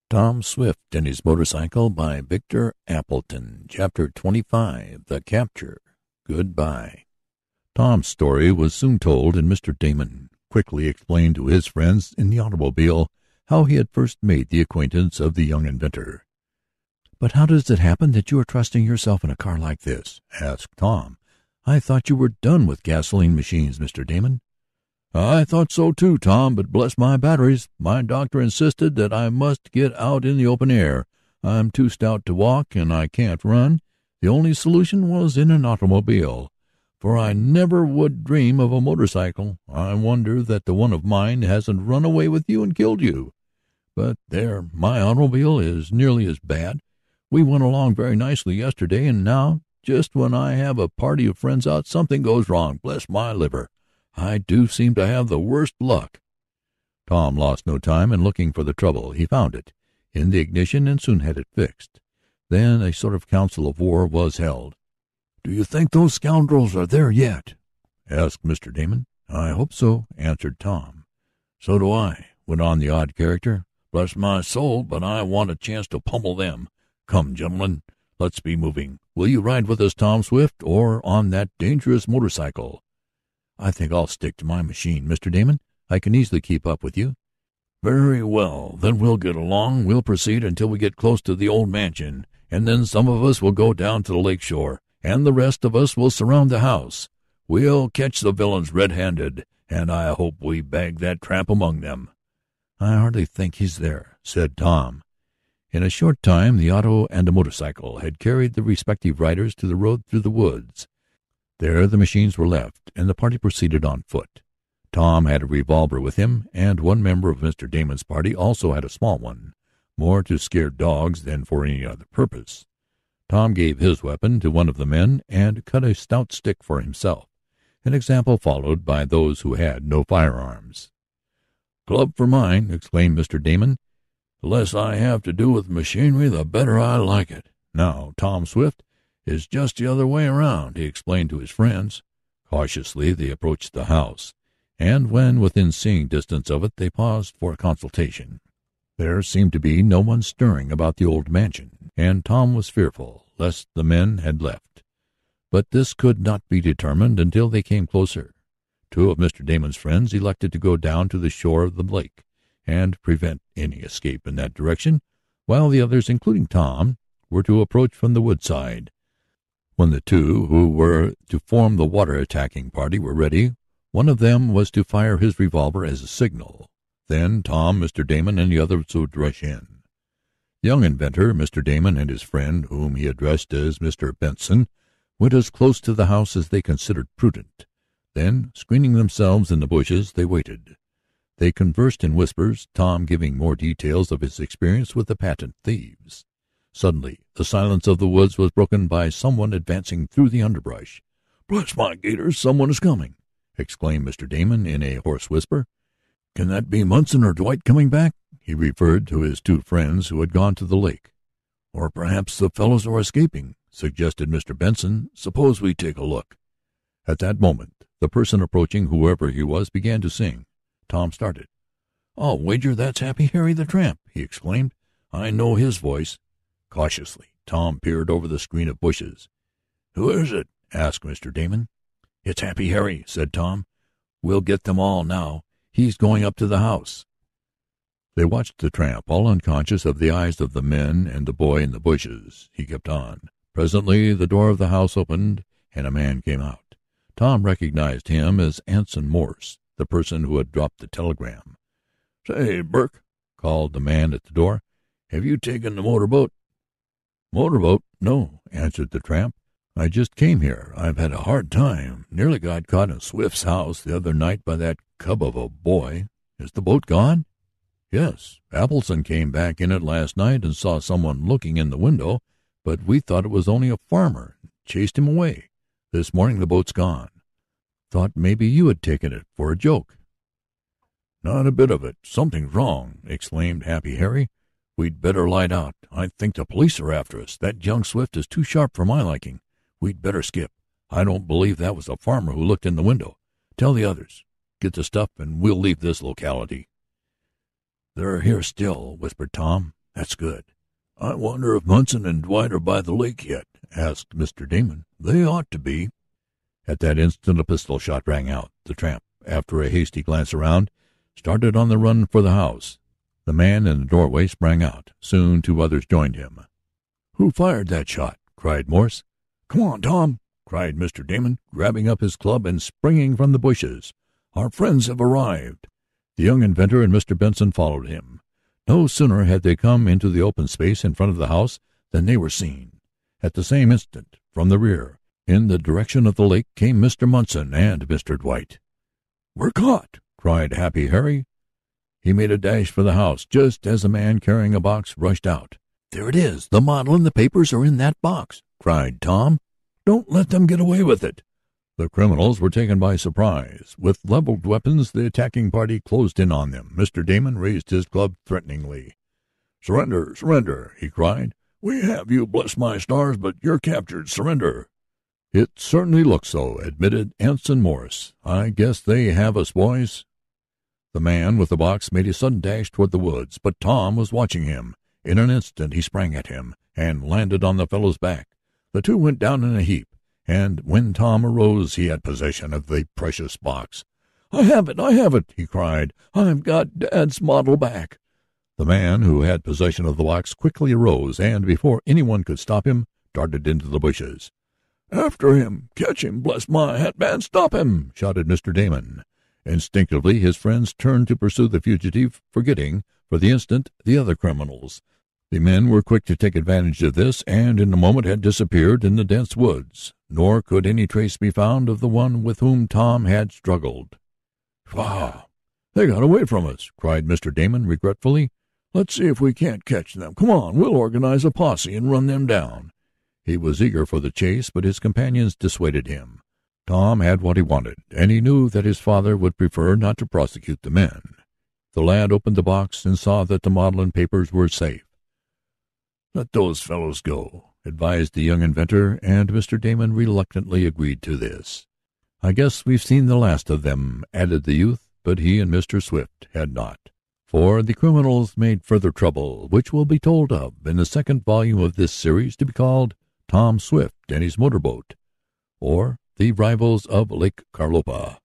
Tom Swift and His Motorcycle by Victor Appleton. Chapter 25. The Capture. Goodbye. Tom's story was soon told, and Mr. Damon quickly explained to his friends in the automobile how he had first made the acquaintance of the young inventor. "But how does it happen that you are trusting yourself in a car like this?" asked Tom. "I thought you were done with gasoline machines, Mr. Damon." "I thought so too, Tom, but bless my batteries, my doctor insisted that I must get out in the open air. I'm too stout to walk, and I can't run. The only solution was in an automobile, for I never would dream of a motorcycle. I wonder that the one of mine hasn't run away with you and killed you. But there, my automobile is nearly as bad. We went along very nicely yesterday, and now, just when I have a party of friends out, something goes wrong. Bless my liver, I do seem to have the worst luck." Tom lost no time in looking for the trouble. He found it in the ignition and soon had it fixed. Then a sort of council of war was held. "Do you think those scoundrels are there yet?" asked Mr. Damon. "I hope so," answered Tom. "So do I," went on the odd character. "Bless my soul, but I want a chance to pummel them. Come, gentlemen, let's be moving. Will you ride with us, Tom Swift, or on that dangerous motorcycle?" "I think I'll stick to my machine, Mr. Damon. I can easily keep up with you." "Very well, then we'll get along. We'll proceed until we get close to the old mansion, and then some of us will go down to the lake shore, and the rest of us will surround the house. We'll catch the villains red-handed, and I hope we bag that tramp among them." "I hardly think he's there," said Tom. In a short time the auto and the motorcycle had carried the respective riders to the road through the woods. There the machines were left, and the party proceeded on foot. Tom had a revolver with him, and one member of Mr. Damon's party also had a small one, more to scare dogs than for any other purpose. Tom gave his weapon to one of the men and cut a stout stick for himself, an example followed by those who had no firearms. "Club for mine," exclaimed Mr. Damon. "The less I have to do with machinery, the better I like it. Now, Tom Swift, is just the other way around," he explained to his friends. Cautiously they approached the house, and when within seeing distance of it they paused for a consultation. There seemed to be no one stirring about the old mansion, and Tom was fearful lest the men had left. But this could not be determined until they came closer. Two of Mr. Damon's friends elected to go down to the shore of the lake and prevent any escape in that direction, while the others, including Tom, were to approach from the woodside. When the two who were to form the water-attacking party were ready, one of them was to fire his revolver as a signal. Then Tom, Mr. Damon, and the others would rush in. The young inventor, Mr. Damon, and his friend, whom he addressed as Mr. Benson, went as close to the house as they considered prudent. Then, screening themselves in the bushes, they waited. They conversed in whispers, Tom giving more details of his experience with the patent thieves. Suddenly the silence of the woods was broken by someone advancing through the underbrush. "Bless my gaiters, someone is coming!" exclaimed Mr. Damon in a hoarse whisper. "Can that be Munson or Dwight coming back?" He referred to his two friends who had gone to the lake. "Or perhaps the fellows are escaping," suggested Mr. Benson. "Suppose we take a look." At that moment the person approaching, whoever he was, began to sing. Tom started. "I'll wager that's Happy Harry the Tramp," he exclaimed. "I know his voice." Cautiously Tom peered over the screen of bushes. "Who is it?" asked Mr. Damon. "It's Happy Harry," said Tom. "We'll get them all now. He's going up to the house." They watched the tramp, all unconscious of the eyes of the men and the boy in the bushes. He kept on. Presently the door of the house opened, and a man came out. Tom recognized him as Anson Morse, the person who had dropped the telegram. "Say, Burke," called the man at the door, "have you taken the motorboat?" "Motorboat? No," answered the tramp. "I just came here. I've had a hard time. Nearly got caught in Swift's house the other night by that cub of a boy. Is the boat gone?" "Yes. Appleton came back in it last night and saw someone looking in the window, but we thought it was only a farmer and chased him away. This morning the boat's gone." "Thought maybe you had taken it for a joke." "Not a bit of it. Something's wrong," exclaimed Happy Harry. "We'd better light out. I think the police are after us. That young Swift is too sharp for my liking. We'd better skip. I don't believe that was a farmer who looked in the window. Tell the others. Get the stuff, and we'll leave this locality." "They're here still," whispered Tom. That's good. I wonder if Munson and Dwight are by the lake yet?" asked Mr. Damon. "They ought to be." At that instant a pistol shot rang out. The tramp, after a hasty glance around, started on the run for the house. The man in the doorway sprang out. Soon 2 others joined him. "Who fired that shot?" cried Morse. "Come on, Tom," cried Mr. Damon, grabbing up his club and springing from the bushes. "Our friends have arrived." The young inventor and Mr. Benson followed him. No sooner had they come into the open space in front of the house than they were seen. At the same instant, from the rear, in the direction of the lake, came Mr. Munson and Mr. Dwight. "We're caught!" cried Happy Harry. He made a dash for the house just as a man carrying a box rushed out. "There it is! The model and the papers are in that box!" cried Tom. "Don't let them get away with it!" The criminals were taken by surprise. With leveled weapons, the attacking party closed in on them. Mr. Damon raised his club threateningly. "Surrender! Surrender!" he cried. "We have you, bless my stars, but you're captured. Surrender!" "It certainly looks so," admitted Ensign Morse. "I guess they have us, boys." The man with the box made a sudden dash toward the woods, but Tom was watching him. In an instant he sprang at him and landed on the fellow's back. The 2 went down in a heap, and when Tom arose he had possession of the precious box. I have it!" he cried. "I've got Dad's model back." The man who had possession of the box quickly arose, and before anyone could stop him, darted into the bushes. "After him! Catch him, bless my hatband! Stop him!" shouted Mr. Damon. Instinctively his friends turned to pursue the fugitive, forgetting, for the instant, the other criminals. The men were quick to take advantage of this, and in a moment had disappeared in the dense woods, nor could any trace be found of the one with whom Tom had struggled. "Wow! They got away from us!" cried Mr. Damon regretfully. "Let's see if we can't catch them. Come on, we'll organize a posse and run them down." He was eager for the chase, but his companions dissuaded him. Tom had what he wanted, and he knew that his father would prefer not to prosecute the men. The lad opened the box and saw that the model and papers were safe. "Let those fellows go," advised the young inventor, and Mr. Damon reluctantly agreed to this. "I guess we've seen the last of them," added the youth, but he and Mr. Swift had not. For the criminals made further trouble, which will be told of in the second volume of this series, to be called Tom Swift and His Motorboat, or The Rivals of Lake Carlopa.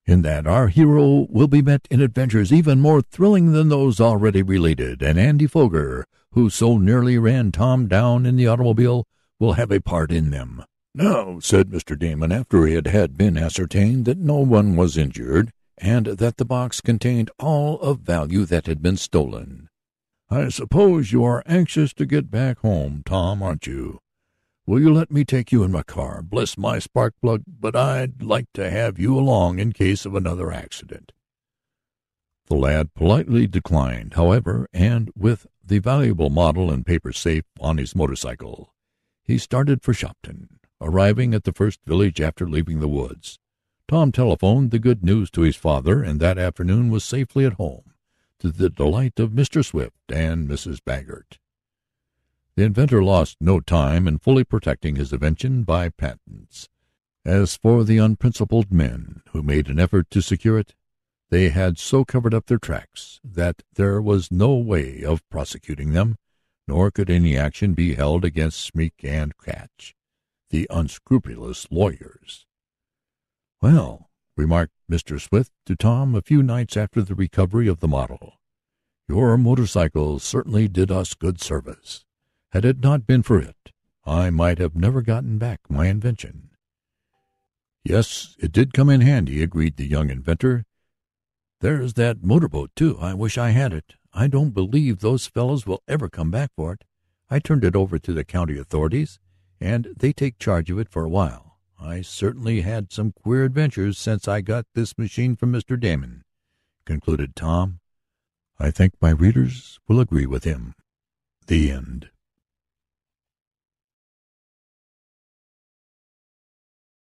In that our hero will be met in adventures even more thrilling than those already related, and Andy Foger, who so nearly ran Tom down in the automobile, will have a part in them. "Now," said Mr. Damon, after it had been ascertained that no one was injured, and that the box contained all of value that had been stolen, "I suppose you are anxious to get back home, Tom, aren't you? Will you let me take you in my car? Bless my spark plug, but I'd like to have you along in case of another accident." The lad politely declined, however, and with the valuable model and paper safe on his motorcycle, he started for Shopton, arriving at the first village after leaving the woods. Tom telephoned the good news to his father, and that afternoon was safely at home, to the delight of Mr. Swift and Mrs. Baggert. The inventor lost no time in fully protecting his invention by patents. As for the unprincipled men who made an effort to secure it, they had so covered up their tracks that there was no way of prosecuting them, nor could any action be held against Smeek and Catch, the unscrupulous lawyers. "Well," remarked Mr. Swift to Tom a few nights after the recovery of the model, "your motorcycle certainly did us good service. Had it not been for it, I might have never gotten back my invention." "Yes, it did come in handy," agreed the young inventor. "There's that motorboat, too. I wish I had it. I don't believe those fellows will ever come back for it. I turned it over to the county authorities, and they take charge of it for a while. I certainly had some queer adventures since I got this machine from Mr. Damon," concluded Tom. I think my readers will agree with him. The end.